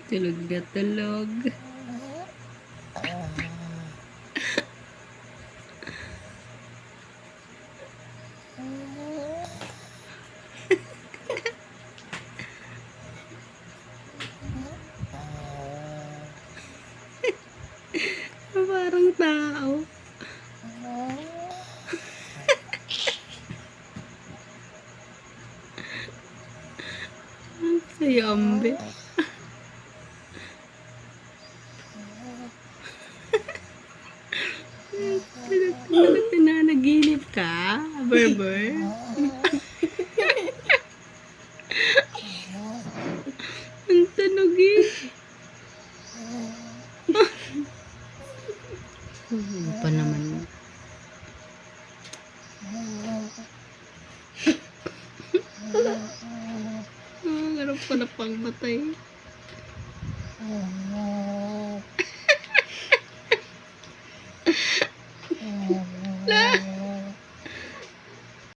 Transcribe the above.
Tulog na tulog. Parang tao. Say ambe. Nanaginip ka, Berber? Ang tunog eh. Ano pa naman? Harap ko na pang matay.